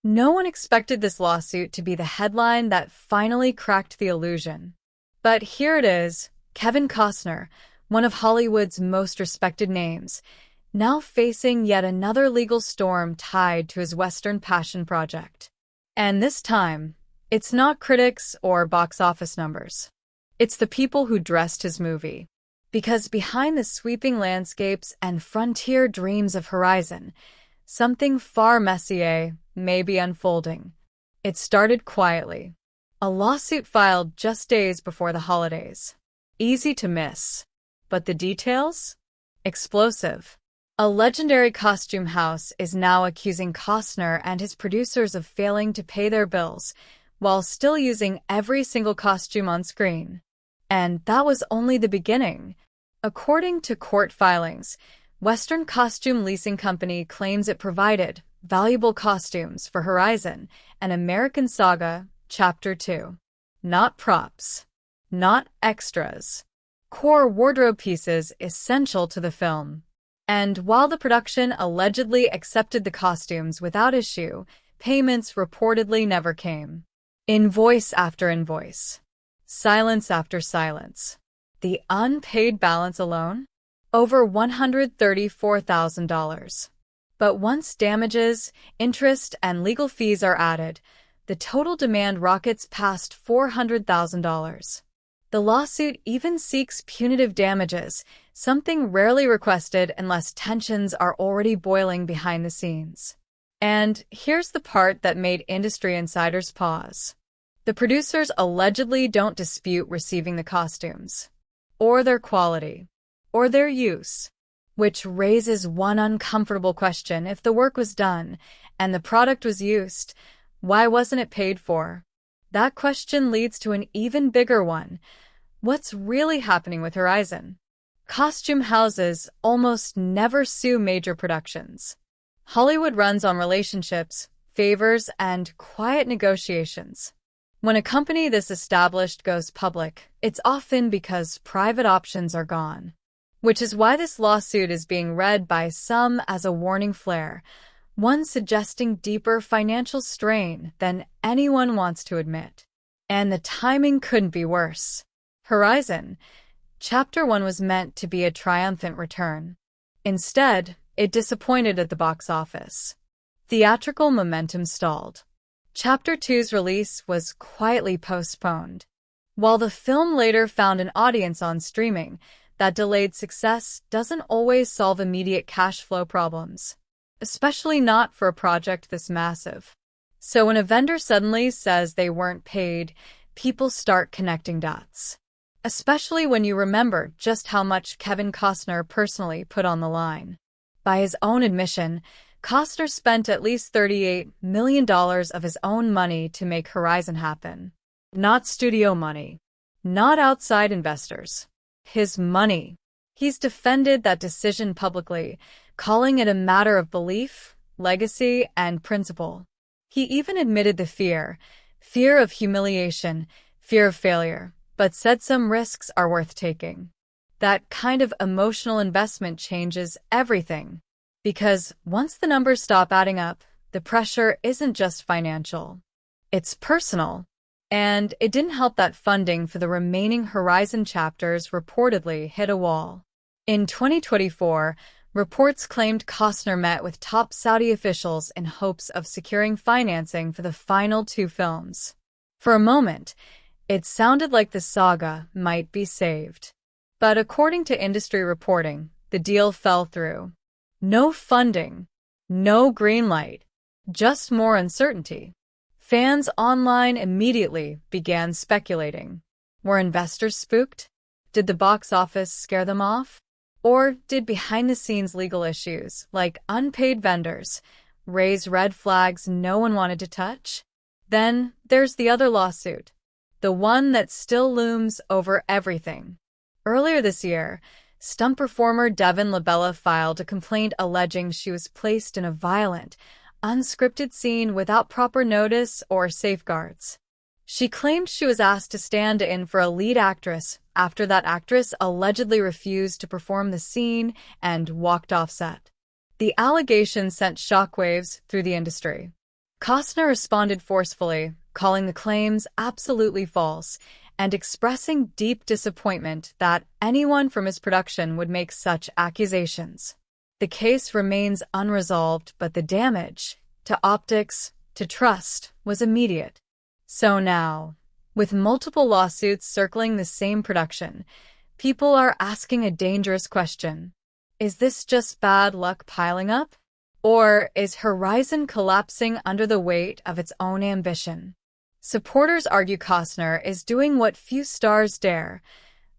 No one expected this lawsuit to be the headline that finally cracked the illusion. But here it is, Kevin Costner, one of Hollywood's most respected names, now facing yet another legal storm tied to his Western passion project. And this time, it's not critics or box office numbers. It's the people who dressed his movie. Because behind the sweeping landscapes and frontier dreams of Horizon, something far messier may be unfolding. It started quietly. A lawsuit filed just days before the holidays. Easy to miss. But the details? Explosive. A legendary costume house is now accusing Costner and his producers of failing to pay their bills while still using every single costume on screen. And that was only the beginning. According to court filings, Western Costume Leasing Company claims it provided valuable costumes for Horizon, an American Saga, Chapter 2. Not props. Not extras. Core wardrobe pieces essential to the film. And while the production allegedly accepted the costumes without issue, payments reportedly never came. Invoice after invoice. Silence after silence. The unpaid balance alone? Over $134,000. But once damages, interest, and legal fees are added, the total demand rockets past $400,000. The lawsuit even seeks punitive damages, something rarely requested unless tensions are already boiling behind the scenes. And here's the part that made industry insiders pause. The producers allegedly don't dispute receiving the costumes, or their quality, or their use, which raises one uncomfortable question. If the work was done and the product was used, why wasn't it paid for? That question leads to an even bigger one. What's really happening with Horizon? Costume houses almost never sue major productions. Hollywood runs on relationships, favors, and quiet negotiations. When a company this established goes public, it's often because private options are gone. Which is why this lawsuit is being read by some as a warning flare, one suggesting deeper financial strain than anyone wants to admit. And the timing couldn't be worse. Horizon, Chapter 1 was meant to be a triumphant return. Instead, it disappointed at the box office. Theatrical momentum stalled. Chapter 2's release was quietly postponed. While the film later found an audience on streaming, that delayed success doesn't always solve immediate cash flow problems, especially not for a project this massive. So when a vendor suddenly says they weren't paid, people start connecting dots. Especially when you remember just how much Kevin Costner personally put on the line. By his own admission, Costner spent at least $38 million of his own money to make Horizon happen. Not studio money. Not outside investors. His money. He's defended that decision publicly, calling it a matter of belief, legacy, and principle. He even admitted the fear of humiliation, fear of failure, but said some risks are worth taking. That kind of emotional investment changes everything. Because once the numbers stop adding up, the pressure isn't just financial. It's personal. And it didn't help that funding for the remaining Horizon chapters reportedly hit a wall. In 2024, reports claimed Costner met with top Saudi officials in hopes of securing financing for the final 2 films. For a moment, it sounded like the saga might be saved. But according to industry reporting, the deal fell through. No funding, no green light, just more uncertainty. Fans online immediately began speculating. Were investors spooked? Did the box office scare them off? Or did behind-the-scenes legal issues, like unpaid vendors, raise red flags no one wanted to touch? Then there's the other lawsuit, the one that still looms over everything. Earlier this year, stunt performer Devin Labella filed a complaint alleging she was placed in a violent, unscripted scene without proper notice or safeguards. She claimed she was asked to stand in for a lead actress after that actress allegedly refused to perform the scene and walked off set. The allegation sent shockwaves through the industry. Costner responded forcefully, calling the claims absolutely false and expressing deep disappointment that anyone from his production would make such accusations. The case remains unresolved, but the damage to optics, to trust, was immediate. So now, with multiple lawsuits circling the same production, people are asking a dangerous question. Is this just bad luck piling up? Or is Horizon collapsing under the weight of its own ambition? Supporters argue Costner is doing what few stars dare,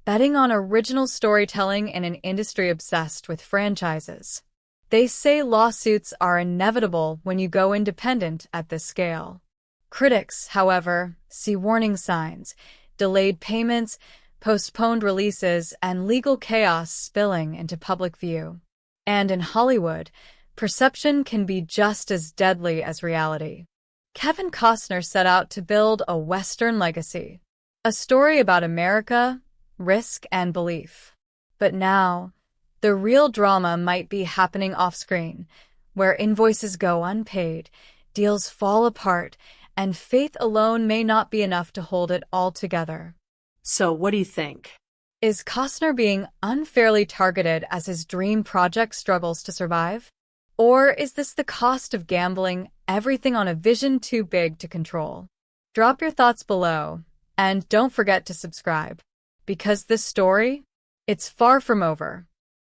betting on original storytelling in an industry obsessed with franchises. They say lawsuits are inevitable when you go independent at this scale. Critics, however, see warning signs, delayed payments, postponed releases, and legal chaos spilling into public view. And in Hollywood, perception can be just as deadly as reality. Kevin Costner set out to build a Western legacy, a story about America, risk, and belief. But now, the real drama might be happening off-screen, where invoices go unpaid, deals fall apart, and faith alone may not be enough to hold it all together. So what do you think? Is Costner being unfairly targeted as his dream project struggles to survive? Or is this the cost of gambling everything on a vision too big to control? Drop your thoughts below, and don't forget to subscribe. Because this story, it's far from over.